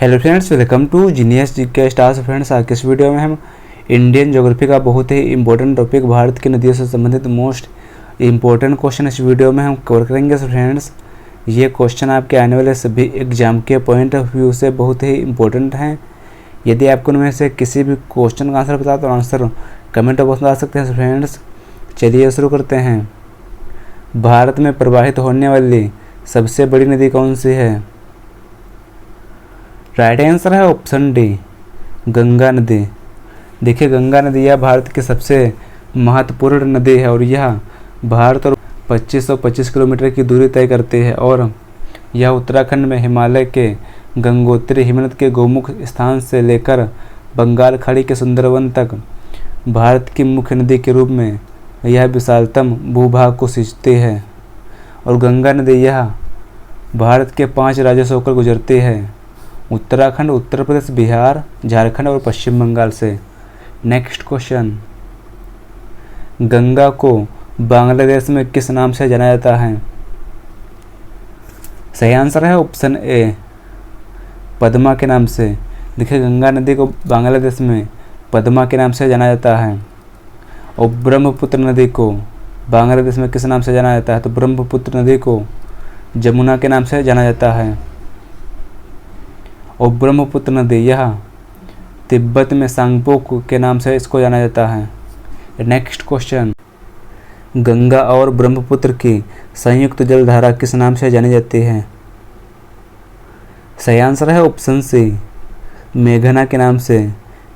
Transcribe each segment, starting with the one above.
Hello friends, welcome to genius GK stars. Friends, आज के इस वीडियो में हम इंडियन ज्योग्राफी का बहुत ही इंपॉर्टेंट टॉपिक भारत की नदियों से संबंधित मोस्ट इंपॉर्टेंट क्वेश्चन इस वीडियो में हम कवर करेंगे। फ्रेंड्स, ये क्वेश्चन आपके आने वाले सभी एग्जाम के पॉइंट ऑफ व्यू से बहुत ही इंपॉर्टेंट हैं। यदि आपको उनमें से किसी भी क्वेश्चन का आंसर पता तो आंसर कमेंट बॉक्स में आ सकते हैं। फ्रेंड्स, चलिए शुरू करते हैं। भारत में प्रवाहित होने वाली सबसे बड़ी नदी कौन सी है? राइट आंसर है ऑप्शन डी, गंगा नदी। देखिए, गंगा नदी यह भारत की सबसे महत्वपूर्ण नदी है और यह भारत और 2525 किलोमीटर की दूरी तय करती है और यह उत्तराखंड में हिमालय के गंगोत्री हिमनद के गोमुख स्थान से लेकर बंगाल खाड़ी के सुंदरवन तक भारत की मुख्य नदी के रूप में यह विशालतम भूभाग को सिंचती है। और गंगा नदी यह भारत के 5 राज्यों से होकर गुजरती है, उत्तराखंड, उत्तर प्रदेश, बिहार, झारखंड और पश्चिम बंगाल से। नेक्स्ट क्वेश्चन, गंगा को बांग्लादेश में किस नाम से जाना जाता है? सही आंसर है ऑप्शन ए, पद्मा के नाम से। देखिए, गंगा नदी को बांग्लादेश में पद्मा के नाम से जाना जाता है। और ब्रह्मपुत्र नदी को बांग्लादेश में किस नाम से जाना जाता है? तो ब्रह्मपुत्र नदी को जमुना के नाम से जाना जाता है। और ब्रह्मपुत्र नदी यह तिब्बत में सांगपो के नाम से इसको जाना जाता है। नेक्स्ट क्वेश्चन, गंगा और ब्रह्मपुत्र की संयुक्त जलधारा किस नाम से जानी जाती है? सही आंसर है ऑप्शन सी, मेघना के नाम से।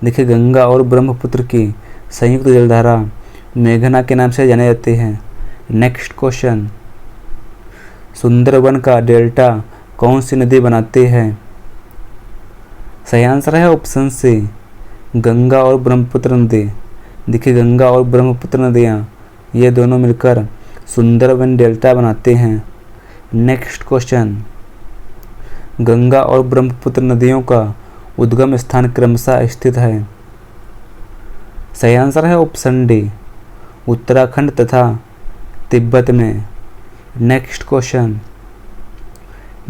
देखिए, गंगा और ब्रह्मपुत्र की संयुक्त जलधारा मेघना के नाम से जानी जाती है। नेक्स्ट क्वेश्चन, सुंदरवन का डेल्टा कौन सी नदी बनाती है? सही आंसर है ऑप्शन सी, गंगा और ब्रह्मपुत्र नदी। देखिए, गंगा और ब्रह्मपुत्र नदियाँ ये दोनों मिलकर सुंदरवन डेल्टा बनाते हैं। नेक्स्ट क्वेश्चन, गंगा और ब्रह्मपुत्र नदियों का उद्गम स्थान क्रमशः स्थित है? सही आंसर है ऑप्शन डी, उत्तराखंड तथा तिब्बत में। नेक्स्ट क्वेश्चन,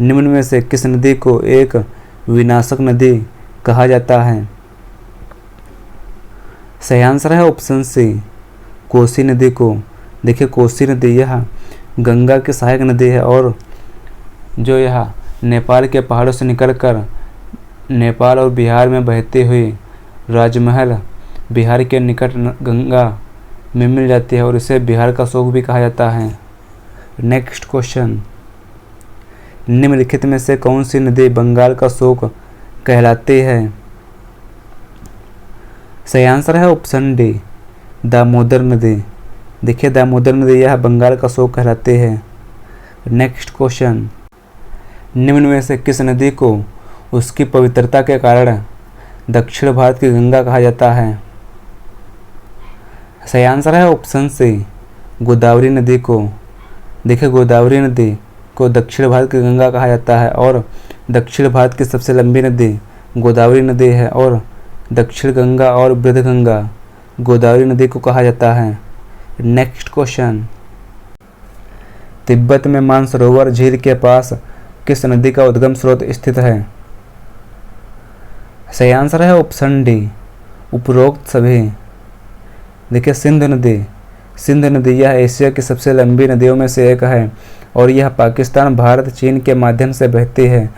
निम्न में से किस नदी को एक विनाशक नदी कहा जाता है? सही आंसर है ऑप्शन सी, कोसी नदी को। देखिए, कोसी नदी यह गंगा की सहायक नदी है और जो यह नेपाल के पहाड़ों से निकलकर नेपाल और बिहार में बहती हुई राजमहल बिहार के निकट गंगा में मिल जाती है और इसे बिहार का शोक भी कहा जाता है। नेक्स्ट क्वेश्चन, निम्नलिखित में से कौन सी नदी बंगाल का शोक कहलाती है? सही आंसर है ऑप्शन डी, दामोदर नदी। देखिए, दामोदर नदी यह बंगाल का शोक कहलाती है। नेक्स्ट क्वेश्चन, निम्न में से किस नदी को उसकी पवित्रता के कारण दक्षिण भारत की गंगा कहा जाता है? सही आंसर है ऑप्शन सी, गोदावरी नदी को। देखिए, गोदावरी नदी को दक्षिण भारत की गंगा कहा जाता है और दक्षिण भारत की सबसे लंबी नदी गोदावरी नदी है और दक्षिण गंगा और वृद्ध गंगा गोदावरी नदी को कहा जाता है। नेक्स्ट क्वेश्चन, तिब्बत में मानसरोवर झील के पास किस नदी का उद्गम स्रोत स्थित है? सही आंसर है ऑप्शन डी, उपरोक्त सभी। देखिए, सिंधु नदी यह एशिया की सबसे लंबी नदियों में से एक है और यह पाकिस्तान, भारत, चीन के माध्यम से बहती है।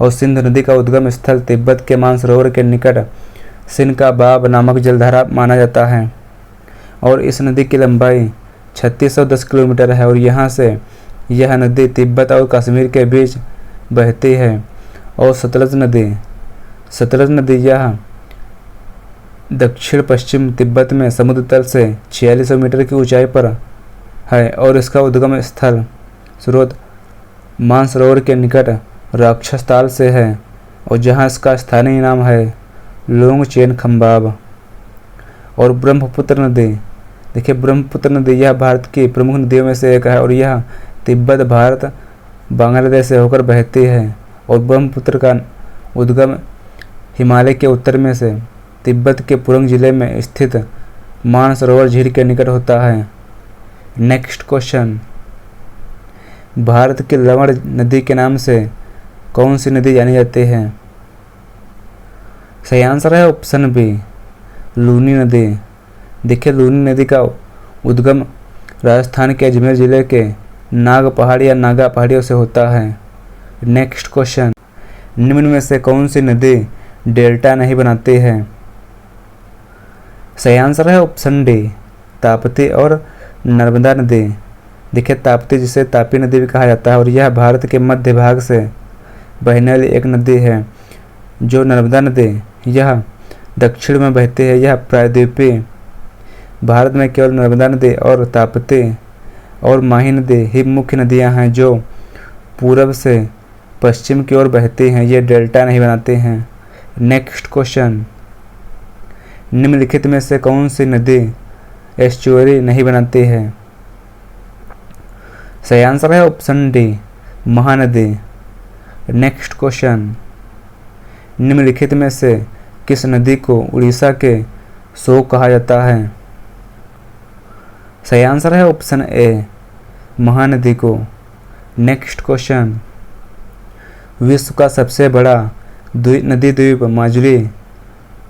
और सिंधु नदी का उद्गम स्थल तिब्बत के मानसरोवर के निकट सिनका बाब नामक जलधारा माना जाता है और इस नदी की लंबाई 3610 किलोमीटर है और यहाँ से यह नदी तिब्बत और कश्मीर के बीच बहती है। और सतलज नदी यह दक्षिण पश्चिम तिब्बत में समुद्र तल से 4600 मीटर की ऊंचाई पर है और इसका उद्गम स्थल स्रोत मानसरोवर के निकट राक्षस ताल से है और जहां इसका स्थानीय नाम है लोंगचेन खंबाब। और ब्रह्मपुत्र नदी, देखिए, ब्रह्मपुत्र नदी यह भारत की प्रमुख नदियों में से एक है और यह तिब्बत, भारत, बांग्लादेश से होकर बहती है। और ब्रह्मपुत्र का उद्गम हिमालय के उत्तर में से तिब्बत के पुरंग जिले में स्थित मानसरोवर झील के निकट होता है। नेक्स्ट क्वेश्चन, भारत की लवण नदी के नाम से कौन सी नदी जानी जाती है? सही आंसर है ऑप्शन बी लूनी नदी। देखिए लूनी नदी का उद्गम राजस्थान के अजमेर जिले के नाग पहाड़ी या नागा पहाड़ियों से होता है। नेक्स्ट क्वेश्चन, निम्न में से कौन सी नदी डेल्टा नहीं बनाती है? सही आंसर है ऑप्शन डी ताप्ती और नर्मदा नदी। देखिए ताप्ती जिसे तापी नदी भी कहा जाता है और यह भारत के मध्य भाग से बहने वाली एक नदी है। जो नर्मदा नदी यह दक्षिण में बहती है। यह प्रायद्वीपीय भारत में केवल नर्मदा नदी और ताप्ती और माही नदी ही मुख्य नदियां हैं जो पूरब से पश्चिम की ओर बहती हैं। ये डेल्टा नहीं बनाते हैं। नेक्स्ट क्वेश्चन, निम्नलिखित में से कौन सी नदी एस्चुअरी नहीं बनाती है? सही आंसर है option D Mahanadi. Next question, निम्नलिखित में से किस नदी को उड़ीसा के शोक कहा जाता है? सही आंसर है ऑप्शन ए महानदी को। नेक्स्ट क्वेश्चन, विश्व का सबसे बड़ा नदी द्वीप माजुली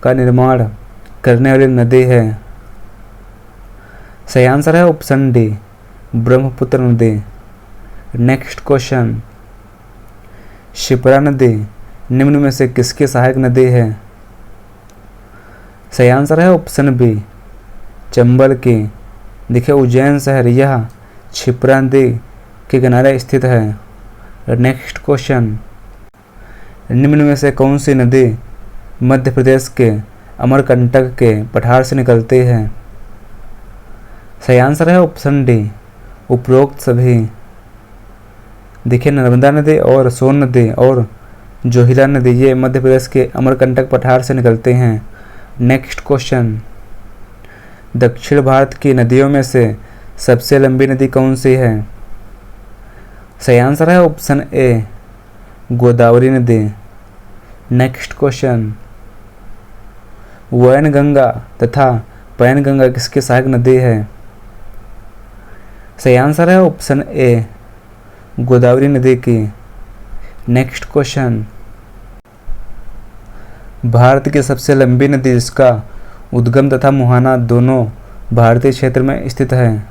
का निर्माण करने वाली नदी है? सही आंसर है ऑप्शन डी ब्रह्मपुत्र नदी। नेक्स्ट क्वेश्चन, शिप्रा नदी निम्न में से किसकी सहायक नदी है? सही आंसर है ऑप्शन बी चंबल की। देखिए उज्जैन शहर यह क्षिप्रा नदी के किनारे स्थित है। नेक्स्ट क्वेश्चन, निम्न में से कौन सी नदी मध्य प्रदेश के अमरकंटक के पठार से निकलती है? सही आंसर है ऑप्शन डी उपरोक्त सभी। देखिए नर्मदा नदी और सोन नदी और जोहिला नदी ये मध्य प्रदेश के अमरकंटक पठार से निकलते हैं। नेक्स्ट क्वेश्चन, दक्षिण भारत की नदियों में से सबसे लंबी नदी कौन सी है? सही आंसर है ऑप्शन ए गोदावरी नदी। नेक्स्ट क्वेश्चन, वैनगंगा तथा पैनगंगा किसकी सहायक नदी है? सही आंसर है ऑप्शन ए गोदावरी नदी की। नेक्स्ट क्वेश्चन, भारत की सबसे लंबी नदी जिसका उद्गम तथा मुहाना दोनों भारतीय क्षेत्र में स्थित है?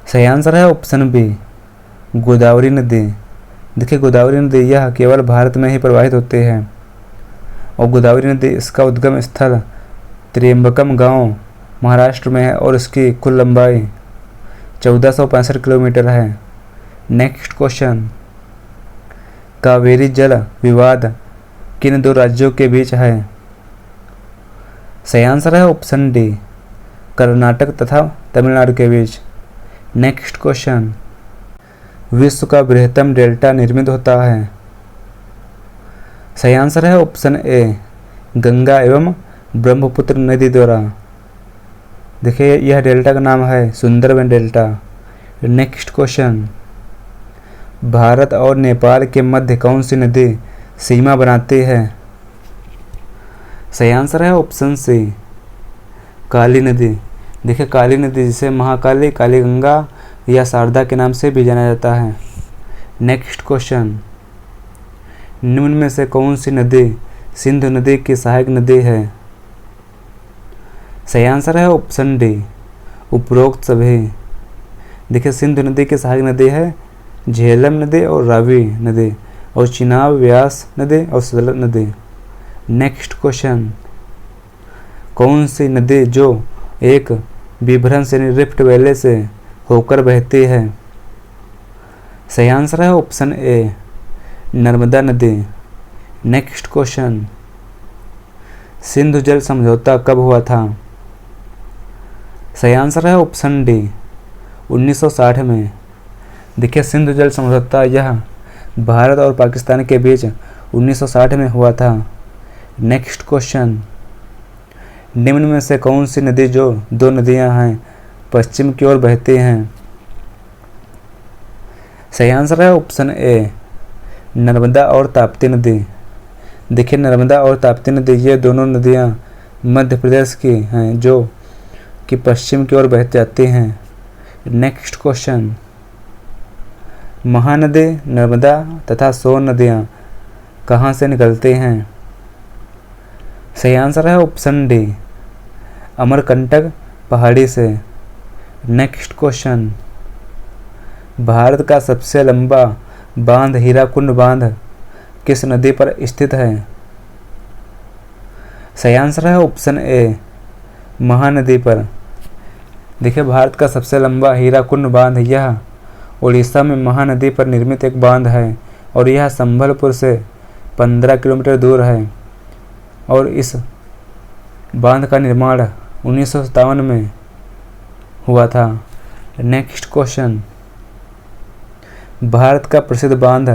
सही आंसर है ऑप्शन बी गोदावरी नदी। देखिए गोदावरी नदी यह केवल भारत में ही प्रवाहित होती है और गोदावरी नदी इसका उद्गम स्थल त्रियंबकम गांव महाराष्ट्र में है और इसकी कुल लंबाई 1465 किलोमीटर है। नेक्स्ट क्वेश्चन, कावेरी जल विवाद किन दो राज्यों के बीच है? सही आंसर है ऑप्शन डी कर्नाटक तथा तमिलनाडु के बीच। नेक्स्ट क्वेश्चन, विश्व का बृहत्तम डेल्टा निर्मित होता है? सही आंसर है ऑप्शन ए गंगा एवं ब्रह्मपुत्र नदी द्वारा। देखिए यह डेल्टा का नाम है Sundarban delta. Next question, Bharat और नेपाल के मध्य कौन सी नदी सीमा बनाती है? सही आंसर है ऑप्शन सी काली नदी। देखिए काली नदी जिसे महाकाली, काली गंगा या शारदा के नाम से भी जाना जाता है। नेक्स्ट क्वेश्चन, निम्न में से कौन सी नदी सिंधु नदी की सहायक नदी है? सही आंसर है ऑप्शन डी उपरोक्त सभी। देखिए सिंधु नदी की सहायक नदी है झेलम नदी और रावी नदी और चिनाब व्यास नदी और सतलज नदी। नेक्स्ट क्वेश्चन, कौन सी नदी जो एक विभ्रंश से रिफ्ट वैली से होकर बहती है? सही आंसर है ऑप्शन ए नर्मदा नदी। नेक्स्ट क्वेश्चन, सिंधु जल समझौता कब हुआ था? सही आंसर है ऑप्शन डी 1960 में। देखिए सिंधु जल समझौता यह भारत और पाकिस्तान के बीच 1960 में हुआ था। नेक्स्ट क्वेश्चन, निम्न में से कौन सी नदी जो दो नदियां हैं पश्चिम की ओर बहती हैं? सही आंसर है ऑप्शन ए नर्मदा और ताप्ती नदी। देखिए नर्मदा और ताप्ती नदी ये दोनों नदियां मध्य प्रदेश की हैं जो कि पश्चिम की ओर बह जाती हैं। नेक्स्ट क्वेश्चन, महानदी नर्मदा तथा सोन नदियां कहाँ से निकलती हैं? सही आंसर है ऑप्शन डी, अमरकंटक पहाड़ी से। नेक्स्ट क्वेश्चन, भारत का सबसे लंबा बांध हीराकुंड बांध किस नदी पर स्थित है? सही आंसर है ऑप्शन ए, महानदी पर। देखिए, भारत का सबसे लंबा हीराकुंड बांध यह उड़ीसा में महानदी पर निर्मित एक बांध है और यह संबलपुर से 15 किलोमीटर दूर है और इस बांध का निर्माण 1957 में हुआ था। नेक्स्ट क्वेश्चन, भारत का प्रसिद्ध बांध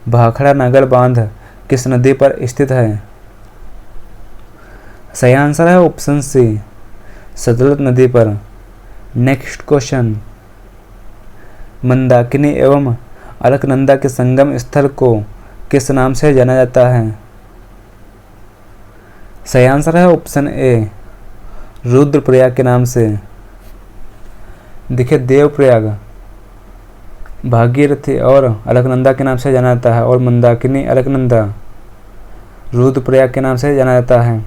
भाखड़ा नागल बांध किस नदी पर स्थित है? सही आंसर है ऑप्शन सी, सतलज नदी पर। नेक्स्ट क्वेश्चन, मंदाकिनी एवं अलकनंदा के संगम स्थल को किस नाम से जाना जाता है? सही आंसर है ऑप्शन ए, रुद्रप्रयाग के नाम से। देखिए, देवप्रयाग भागीरथी और अलकनंदा के नाम से जाना जाता है और मंदाकिनी अलकनंदा रुद्रप्रयाग के नाम से जाना जाता है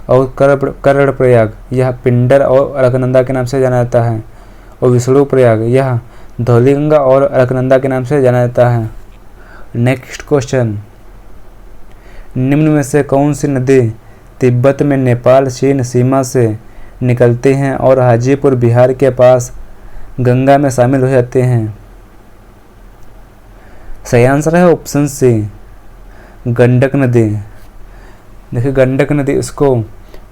और कर्णप्रयाग यह पिंडर और अलकनंदा के नाम से जाना जाता है और विष्णुप्रयाग यह धौलीगंगा और अलकनंदा के नाम से जाना जाता है। नेक्स्ट क्वेश्चन, निम्न में से कौन सी नदी तिब्बत में नेपाल चीन सीमा से निकलते हैं और हाजीपुर बिहार के पास गंगा में शामिल हो जाते हैं? सही आंसर है ऑप्शन सी, गंडक नदी। देखिए, गंडक नदी इसको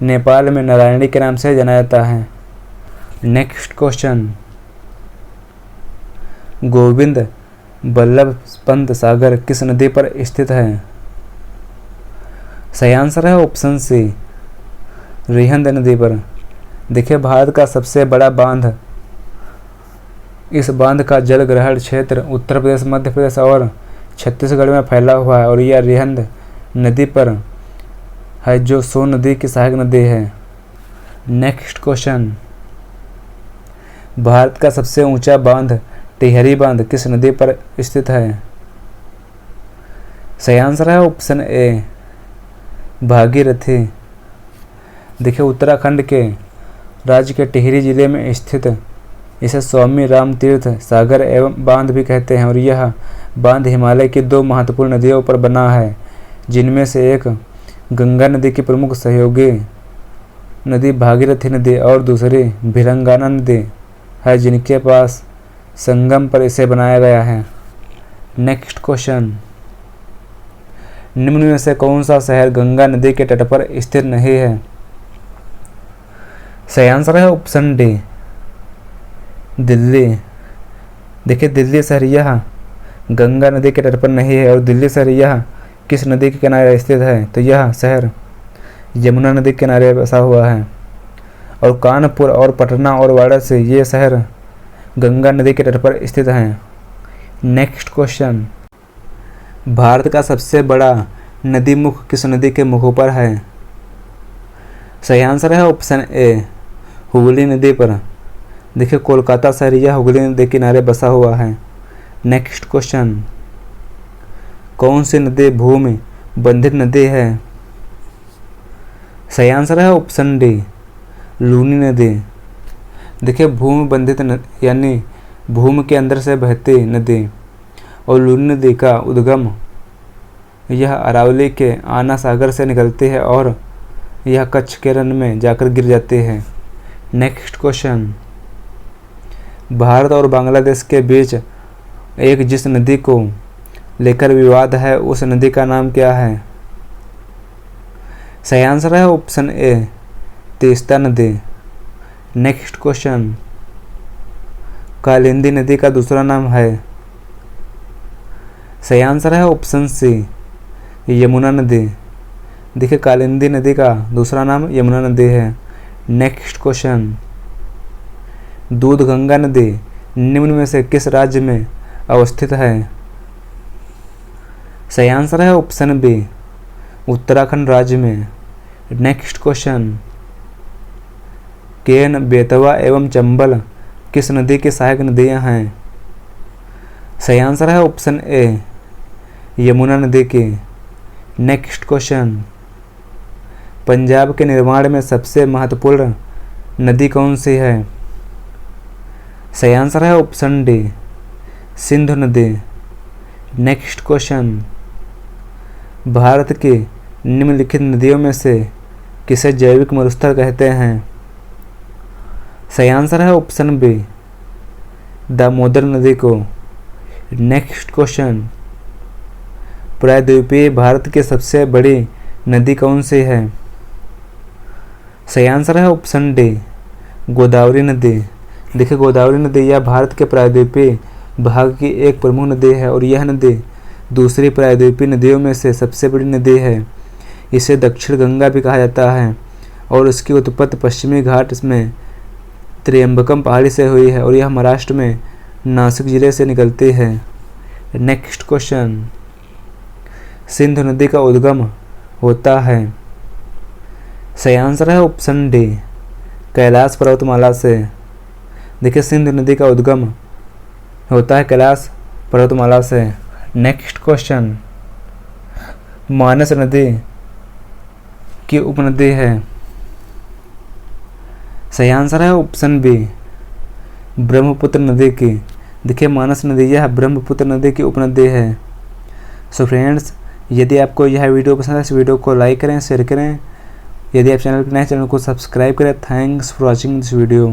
नेपाल में नारायणी के नाम से जाना जाता है। नेक्स्ट क्वेश्चन, गोविंद बल्लभ पंत सागर किस नदी पर स्थित है? सही आंसर है ऑप्शन सी, रिहंद नदी पर। देखिए, भारत का सबसे बड़ा बांध, इस बांध का जल ग्रहण क्षेत्र उत्तर प्रदेश, मध्य प्रदेश और छत्तीसगढ़ में फैला हुआ है और यह रिहंद नदी पर है जो सोन नदी की सहायक नदी है। नेक्स्ट क्वेश्चन, भारत का सबसे ऊंचा बांध टिहरी बांध किस नदी पर स्थित है? सही आंसर है ऑप्शन ए, भागीरथी। देखिए, उत्तराखंड के राज्य के टिहरी जिले में स्थित इसे स्वामी राम तीर्थ सागर एवं बांध भी कहते हैं और यह बांध हिमालय की 2 महत्वपूर्ण नदियों पर बना है, जिनमें से एक गंगा नदी की प्रमुख सहयोगी नदी भागीरथी नदी और दूसरी भिलंगाना नदी है, जिनके पास संगम पर इसे बनाया गया है। नेक्स्ट क्वेश्चन, निम्न में से कौन सा शहर गंगा नदी के तट पर स्थित नहीं है? सही आंसर है ऑप्शन डी, दिल्ली। देखिए, दिल्ली शहर यह गंगा नदी के तट पर नहीं है और दिल्ली शहर यह किस नदी के किनारे स्थित है? तो यह शहर यमुना नदी के किनारे बसा हुआ है और कानपुर और पटना और वाराणसी ये शहर गंगा नदी के तट पर स्थित हैं। नेक्स्ट क्वेश्चन, भारत का सबसे बड़ा नदी मुख किस नदी के मुखों पर है? सही आंसर है ऑप्शन ए, हुगली नदी पर। देखिए, कोलकाता शहर यह हुगली नदी के किनारे बसा हुआ है। नेक्स्ट क्वेश्चन, कौन सी नदी भूमि बंधित नदी है? सही आंसर है ऑप्शन डी, लूनी नदी। देखिए, भूमि बंधित यानी भूमि के अंदर से बहती नदी और लूनी नदी का उद्गम यह अरावली के आना सागर से निकलती है और यह कच्छ के रण में जाकर गिर जाती है। नेक्स्ट क्वेश्चन, भारत और बांग्लादेश के बीच एक जिस नदी को लेकर विवाद है उस नदी का नाम क्या है? सही आंसर है ऑप्शन ए, तीस्ता नदी। नेक्स्ट क्वेश्चन, कालिंदी नदी का दूसरा नाम है? सही आंसर है ऑप्शन सी, यमुना नदी। देखिए, कालिंदी नदी का दूसरा नाम यमुना नदी है। नेक्स्ट क्वेश्चन, दूधगंगा नदी निम्न में से किस राज्य में अवस्थित है? सही आंसर है ऑप्शन बी, उत्तराखंड राज्य में। नेक्स्ट क्वेश्चन, केन, बेतवा एवं चंबल किस नदी की सहायक नदियां हैं? सही आंसर है ऑप्शन ए, यमुना नदी की। नेक्स्ट क्वेश्चन, पंजाब के निर्माण में सबसे महत्वपूर्ण नदी कौन सी है? सही आंसर है ऑप्शन डी, सिंधु नदी। नेक्स्ट क्वेश्चन, भारत की निम्नलिखित नदियों में से किसे जैविक मरुस्थल कहते हैं? सही आंसर है ऑप्शन बी, दामोदर नदी को। नेक्स्ट क्वेश्चन, प्रायद्वीपीय भारत की सबसे बड़ी नदी कौन सी है? सही आंसर है ऑप्शन डी, गोदावरी नदी। देखिए, गोदावरी नदी यह भारत के प्रायद्वीपीय भाग की एक प्रमुख नदी है और यह नदी दूसरी प्रायद्वीपीय नदियों में से सबसे बड़ी नदी है। इसे दक्षिण गंगा भी कहा जाता है और उसकी उत्पत्ति पश्चिमी घाट में त्रियंबकम पहाड़ी से हुई है और यह महाराष्ट्र में नासिक जिले से निकलती है। नेक्स्ट क्वेश्चन, सिंधु नदी का उद्गम होता है? सही आंसर है ऑप्शन डी, कैलाश पर्वतमाला से। देखिए, सिंधु नदी का उद्गम होता है कैलाश पर्वतमाला से। नेक्स्ट क्वेश्चन, मानस नदी की उपनदी है? सही आंसर है ऑप्शन बी, ब्रह्मपुत्र नदी की। देखिए, मानस नदी यह ब्रह्मपुत्र नदी की उपनदी है। सो फ्रेंड्स, यदि आपको यह वीडियो पसंद है इस वीडियो को लाइक करें, शेयर करें। यदि आप चैनल पर नए, चैनल को सब्सक्राइब करें। Thanks for watching this video.